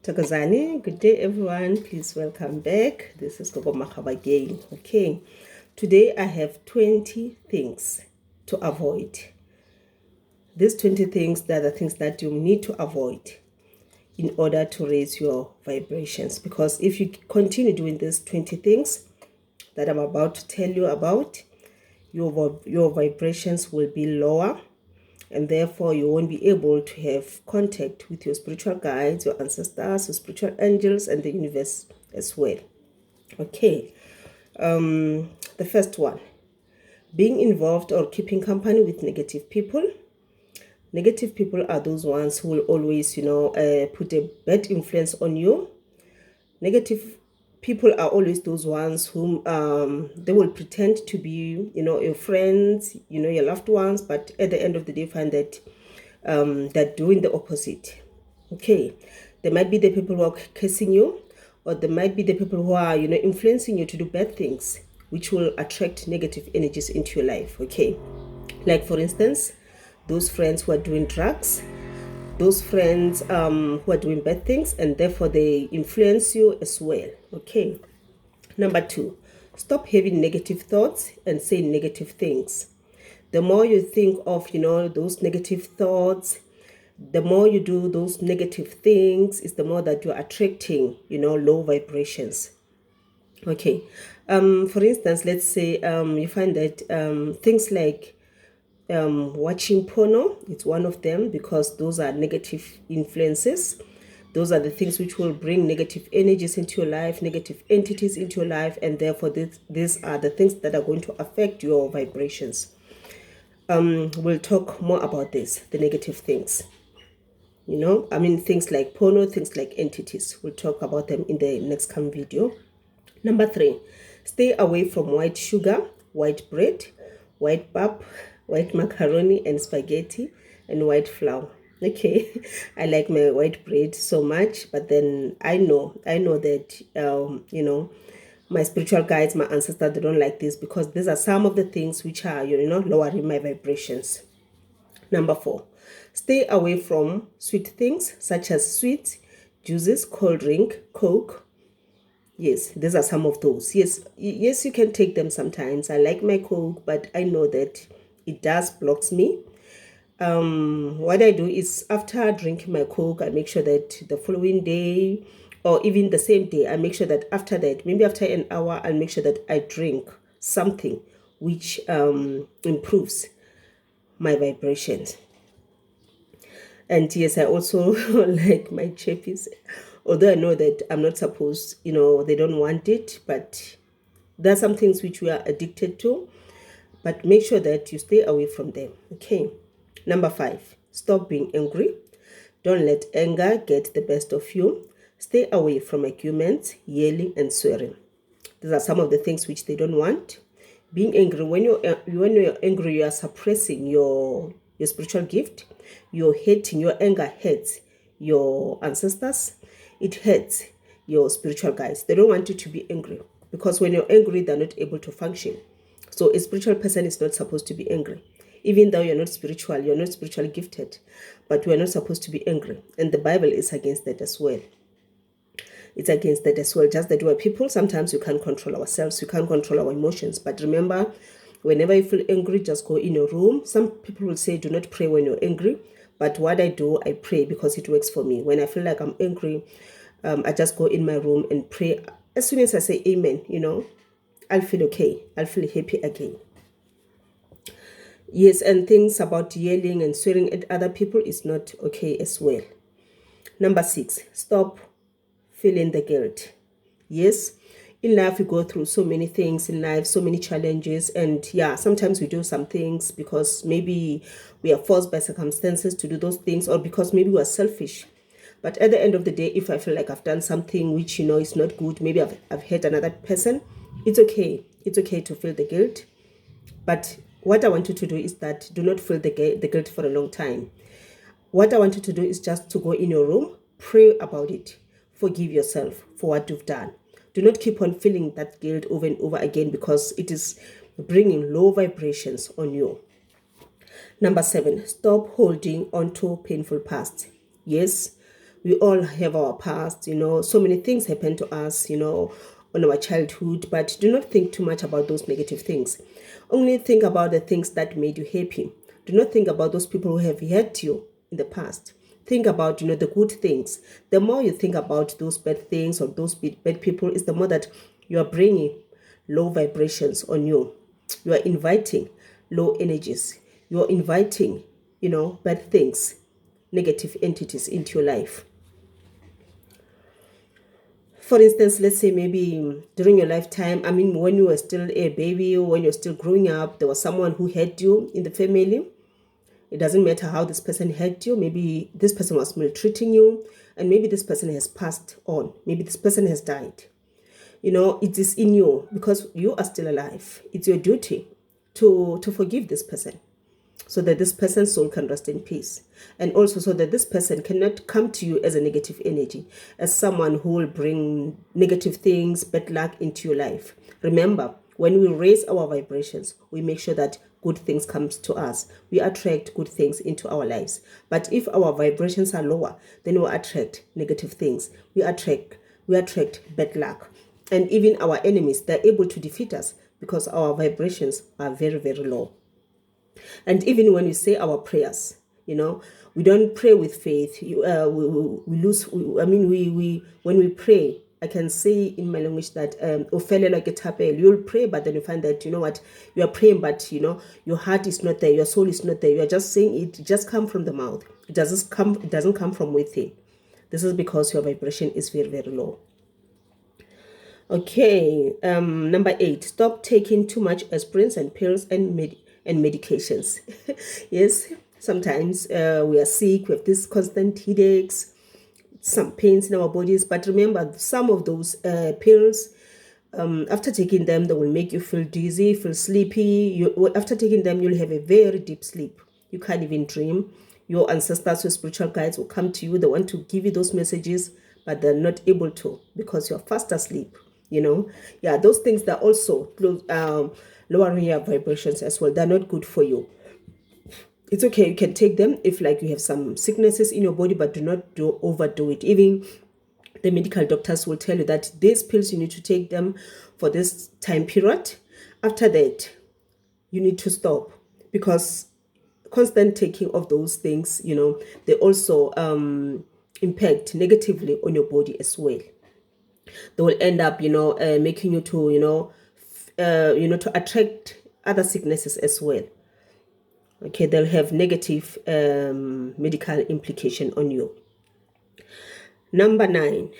Takozani, good day everyone. Please welcome back. This is Gogo Makaba again. Okay, today I have 20 things to avoid. These 20 things, they are the things that you need to avoid in order to raise your vibrations. Because if you continue doing these 20 things that I'm about to tell you about, your vibrations will be lower, and therefore you won't be able to have contact with your spiritual guides, your ancestors, your spiritual angels, and the universe as well. Okay, the first one, being involved or keeping company with negative people. Negative people are those ones who will always, put a bad influence on you. Negative people are always those ones whom they will pretend to be, your friends, your loved ones, but at the end of the day, find that they're doing the opposite. Okay, there might be the people who are cursing you, or there might be the people who are, influencing you to do bad things, which will attract negative energies into your life. Okay, like for instance, those friends who are doing drugs, those friends who are doing bad things, and therefore they influence you as well. Okay, number 2, stop having negative thoughts and say negative things. The more you think of, those negative thoughts, the more you do those negative things, is the more that you're attracting, low vibrations. Okay, for instance, let's say you find that things like watching porno, it's one of them, because those are negative influences. Those are the things which will bring negative energies into your life, negative entities into your life, and therefore these are the things that are going to affect your vibrations. We'll talk more about this, the negative things. Things like porno, things like entities. We'll talk about them in the next coming video. Number 3, stay away from white sugar, white bread, white pap, white macaroni and spaghetti, and white flour. Okay, I like my white bread so much, but then I know that my spiritual guides, my ancestors, they don't like this, because these are some of the things which are lowering my vibrations. Number 4, stay away from sweet things such as sweets, juices, cold drink, Coke. Yes, these are some of those. Yes, you can take them sometimes. I like my Coke, but I know that it does blocks me. What I do is, after drinking my Coke, I make sure that the following day, or even the same day, I make sure that after that, maybe after an hour, I'll make sure that I drink something which improves my vibrations. And yes, I also like my chippies, although I know that I'm not supposed, they don't want it, but there are some things which we are addicted to, but make sure that you stay away from them. Okay. Number 5, stop being angry. Don't let anger get the best of you. Stay away from arguments, yelling, and swearing. These are some of the things which they don't want. Being angry, when you're angry, you are suppressing your spiritual gift. You're hating. Your anger hurts your ancestors. It hurts your spiritual guides. They don't want you to be angry, because when you're angry, they're not able to function. So a spiritual person is not supposed to be angry. Even though you're not spiritually gifted, but we're not supposed to be angry. And the Bible is against that as well. It's against that as well. Just that we're people, sometimes we can't control ourselves, we can't control our emotions. But remember, whenever you feel angry, just go in your room. Some people will say, do not pray when you're angry. But what I do, I pray, because it works for me. When I feel like I'm angry, I just go in my room and pray. As soon as I say amen, I'll feel okay. I'll feel happy again. Yes, and things about yelling and swearing at other people is not okay as well. Number 6, stop feeling the guilt. Yes, in life we go through so many things in life, so many challenges, and sometimes we do some things because maybe we are forced by circumstances to do those things, or because maybe we are selfish. But at the end of the day, if I feel like I've done something which is not good, maybe I've hurt another person, it's okay. It's okay to feel the guilt. But what I want you to do is that do not feel the guilt for a long time. What I want you to do is just to go in your room, pray about it, forgive yourself for what you've done. Do not keep on feeling that guilt over and over again, because it is bringing low vibrations on you. Number 7, stop holding on to painful past. Yes, We all have our past, so many things happen to us, on our childhood, but do not think too much about those negative things. Only think about the things that made you happy. Do not think about those people who have hurt you in the past. Think about, the good things. The more you think about those bad things or those bad people, is the more that you are bringing low vibrations on you. You are inviting low energies. You are inviting, bad things, negative entities into your life. For instance, let's say maybe during your lifetime, when you were still a baby or when you're still growing up, there was someone who hurt you in the family. It doesn't matter how this person hurt you. Maybe this person was maltreating you, and maybe this person has passed on. Maybe this person has died. It is in you because you are still alive. It's your duty to forgive this person, so that this person's soul can rest in peace. And also so that this person cannot come to you as a negative energy, as someone who will bring negative things, bad luck into your life. Remember, when we raise our vibrations, we make sure that good things comes to us. We attract good things into our lives. But if our vibrations are lower, then we attract negative things. We attract bad luck. And even our enemies, they're able to defeat us because our vibrations are very, very low. And even when we say our prayers, we don't pray with faith. We lose. When we pray, I can say in my language that you'll pray, but then you find that you are praying, but your heart is not there, your soul is not there. You are just saying it just come from the mouth. It doesn't come from within. This is because your vibration is very, very low. Okay, number 8, stop taking too much aspirins and pills and medications. Yes, sometimes we are sick, we have these constant headaches, some pains in our bodies, but remember, some of those pills, after taking them, they will make you feel dizzy, feel sleepy. After taking them, you'll have a very deep sleep. You can't even dream. Your ancestors, your spiritual guides will come to you. They want to give you those messages, but they're not able to because you're fast asleep. Those things that also lowering your vibrations as well. They're not good for you. It's okay, you can take them if you have some sicknesses in your body, but do not overdo it. Even the medical doctors will tell you that these pills, you need to take them for this time period. After that, you need to stop, because constant taking of those things, they also impact negatively on your body as well. They will end up, making you to, to attract other sicknesses as well. Okay, they'll have negative medical implication on you. Number 9,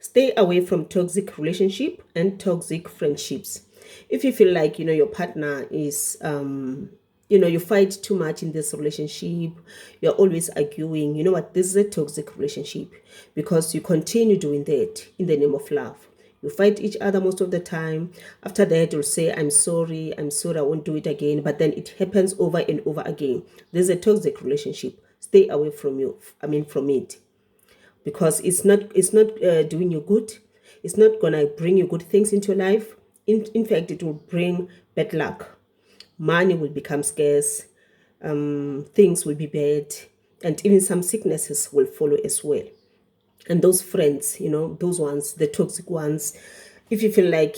stay away from toxic relationship and toxic friendships. If you feel like, your partner is, you fight too much in this relationship, you're always arguing, you know what, this is a toxic relationship, because you continue doing that in the name of love. You fight each other most of the time. After that, you'll say, I'm sorry, I won't do it again. But then it happens over and over again. This is a toxic relationship. Stay away from it. Because it's not doing you good. It's not going to bring you good things into your life. In fact, it will bring bad luck. Money will become scarce. Things will be bad. And even some sicknesses will follow as well. And those friends, those ones, the toxic ones, if you feel like,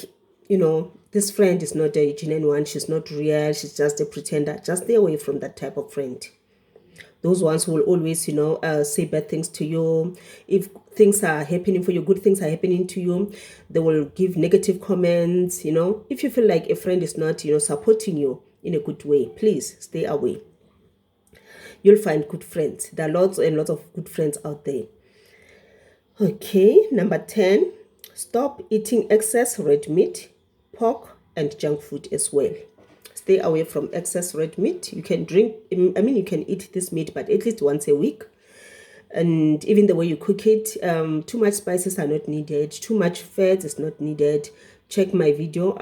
this friend is not a genuine one, she's not real, she's just a pretender, just stay away from that type of friend. Those ones will always, say bad things to you. If things are happening for you, good things are happening to you, they will give negative comments, If you feel like a friend is not, supporting you in a good way, please stay away. You'll find good friends. There are lots and lots of good friends out there. Okay, number 10, stop eating excess red meat, pork, and junk food as well. Stay away from excess red meat. You can you can eat this meat, but at least once a week. And even the way you cook it, too much spices are not needed. Too much fat is not needed. Check my video,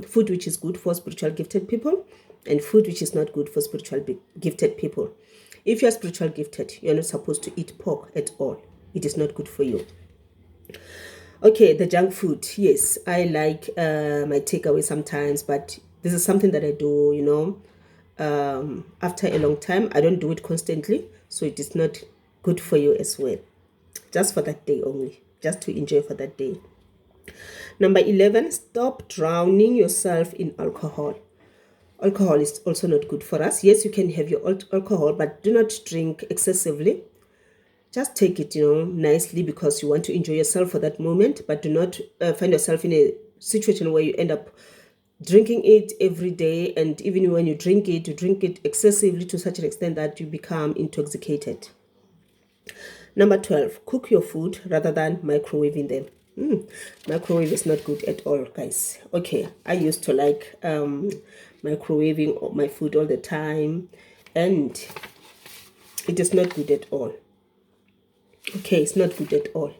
food which is good for spiritual gifted people and food which is not good for spiritual gifted people. If you're spiritual gifted, you're not supposed to eat pork at all. It is not good for you. Okay, the junk food. Yes, I like my takeaway sometimes, but this is something that I do, after a long time. I don't do it constantly, so it is not good for you as well. just for that day only, just to enjoy for that day. Number 11, stop drowning yourself in alcohol. Alcohol is also not good for us. Yes, you can have your alcohol, but do not drink excessively. Just take it, nicely, because you want to enjoy yourself for that moment, but do not find yourself in a situation where you end up drinking it every day. And even when you drink it excessively to such an extent that you become intoxicated. Number 12, cook your food rather than microwaving them. Microwave is not good at all, guys. Okay, I used to like microwaving my food all the time, and it is not good at all. Okay, it's not good at all.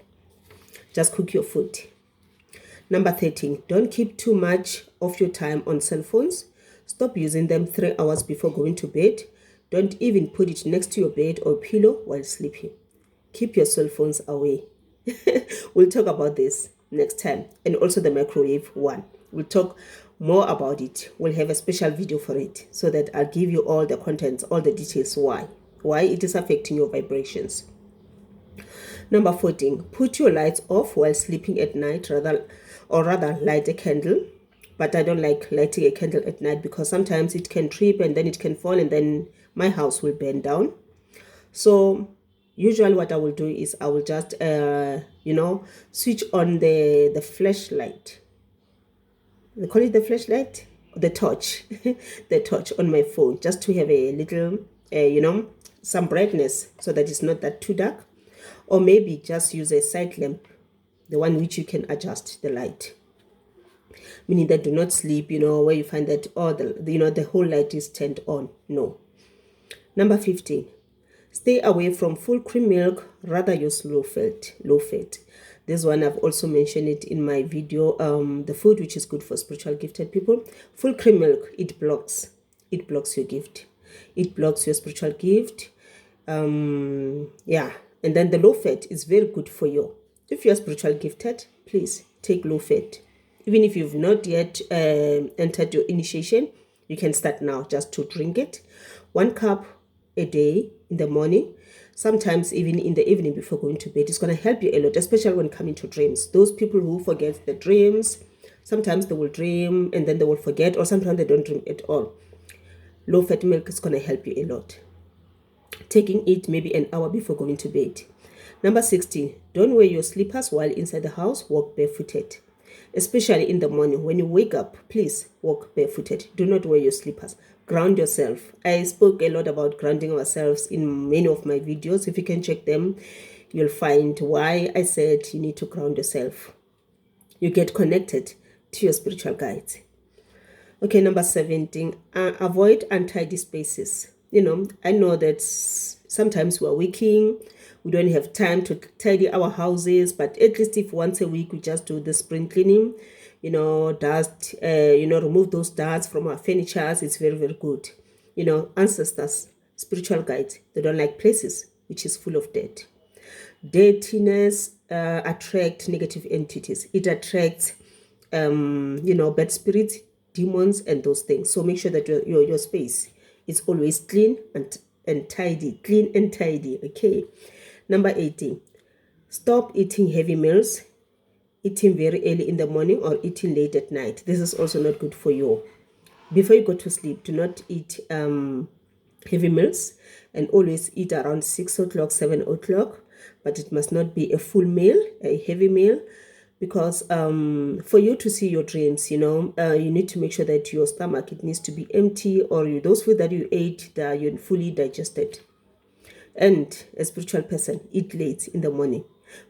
Just cook your food. Number 13, don't keep too much of your time on cell phones. Stop using them 3 hours before going to bed. Don't even put it next to your bed or pillow while sleeping. Keep your cell phones away. We'll talk about this next time, and also the microwave one. We'll talk more about it. We'll have a special video for it, so that I'll give you all the contents, all the details why it is affecting your vibrations. Number 14, put your lights off while sleeping at night, rather light a candle. But I don't like lighting a candle at night, because sometimes it can trip and then it can fall, and then my house will burn down. So usually what I will do is I will just switch on the flashlight. They call it the flashlight, the torch, the torch on my phone, just to have a little some brightness, so that it's not that too dark. Or maybe just use a side lamp, the one which you can adjust the light, meaning that do not sleep where you find that the whole light is turned on. No. Number 15, stay away from full cream milk, rather use low fat. This one I've also mentioned it in my video, the food which is good for spiritual gifted people. Full cream milk, it blocks your gift, it blocks your spiritual gift. And then the low fat is very good for you. If you are spiritual gifted, please take low fat. Even if you've not yet entered your initiation, you can start now just to drink it. 1 cup a day in the morning, sometimes even in the evening before going to bed. It's going to help you a lot, especially when coming to dreams. Those people who forget the dreams, sometimes they will dream and then they will forget, or sometimes they don't dream at all. Low fat milk is going to help you a lot. Taking it maybe an hour before going to bed. Number 16, don't wear your slippers while inside the house. Walk barefooted. Especially in the morning when you wake up, please walk barefooted. Do not wear your slippers. Ground yourself. I spoke a lot about grounding ourselves in many of my videos. If you can check them, you'll find why I said you need to ground yourself. You get connected to your spiritual guides. Okay, number 17, avoid untidy spaces. I know that sometimes we're working, we don't have time to tidy our houses, but at least if once a week we just do the spring cleaning, dust, remove those dust from our furniture, it's very, very good. Ancestors, spiritual guides, they don't like places which is full of dirt. Dirtiness attracts negative entities. It attracts, bad spirits, demons, and those things. So make sure that your space is always clean and tidy. Clean and tidy. Okay. Number 18. Stop eating heavy meals. Eating very early in the morning or eating late at night. This is also not good for you. Before you go to sleep, do not eat heavy meals, and always eat around 6 o'clock, 7 o'clock. But it must not be a full meal, a heavy meal. Because for you to see your dreams, you need to make sure that your stomach, it needs to be empty, or those food that you ate, that you're fully digested. And a spiritual person, eat late in the morning.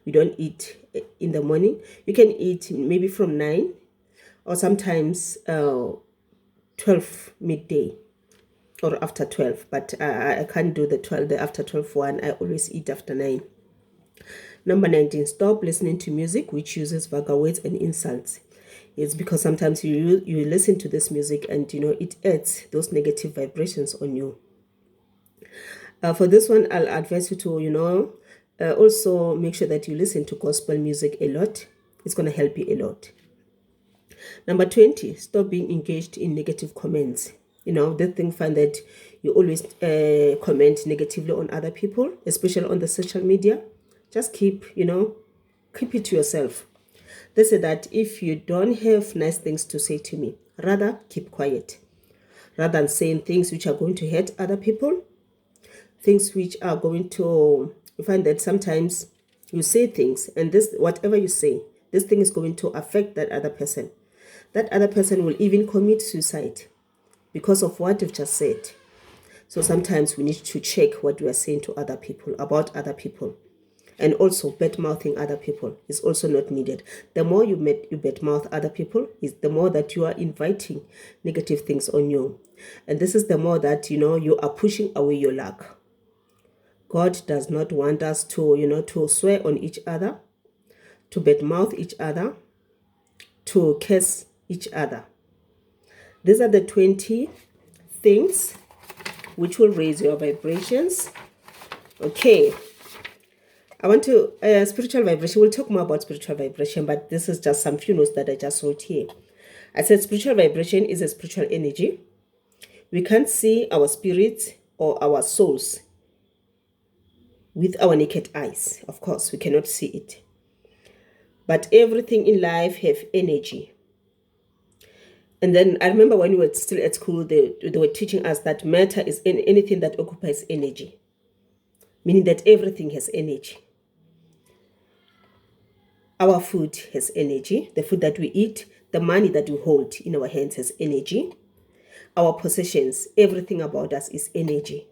We don't eat in the morning. You can eat maybe from 9 or sometimes 12 midday or after 12. But I can't do the after 12 one. I always eat after 9. Number 19, stop listening to music which uses vulgar words and insults. It's because sometimes you listen to this music and it adds those negative vibrations on you. For this one, I'll advise you to also make sure that you listen to gospel music a lot. It's going to help you a lot. Number 20, stop being engaged in negative comments. That thing, find that you always comment negatively on other people, especially on the social media. just keep it to yourself. They say that if you don't have nice things to say to me, rather keep quiet. Rather than saying things which are going to hurt other people, things which are going to, you find that sometimes you say things, and this, whatever you say, this thing is going to affect that other person. That other person will even commit suicide because of what you've just said. So sometimes we need to check what we are saying to other people, about other people. And also, bad-mouthing other people is also not needed. The more you bad-mouth other people, is the more that you are inviting negative things on you. And this is the more that, you are pushing away your luck. God does not want us to, to swear on each other, to bad-mouth each other, to curse each other. These are the 20 things which will raise your vibrations. Okay. I want to, spiritual vibration, we'll talk more about spiritual vibration, but this is just some few notes that I just wrote here. I said spiritual vibration is a spiritual energy. We can't see our spirits or our souls with our naked eyes. Of course, we cannot see it. But everything in life have energy. And then I remember when we were still at school, they were teaching us that matter is anything that occupies energy, meaning that everything has energy. Our food has energy. The food that we eat, the money that we hold in our hands has energy. Our possessions, everything about us is energy.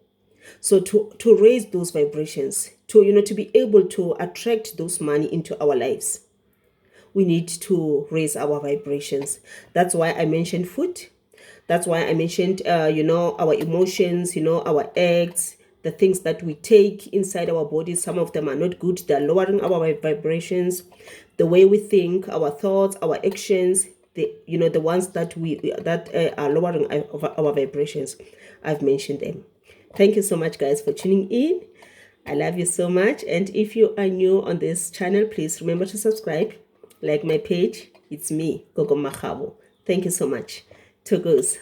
So to raise those vibrations, to be able to attract those money into our lives, we need to raise our vibrations. That's why I mentioned food. That's why I mentioned, our emotions, our acts, the things that we take inside our bodies. Some of them are not good. They're lowering our vibrations. The way we think, our thoughts, our actions, the ones that are lowering our vibrations. I've mentioned them. Thank you so much, guys, for tuning in. I love you so much. And if you are new on this channel, please remember to subscribe. Like my page. It's me, Gogo Makgabo. Thank you so much. Togos.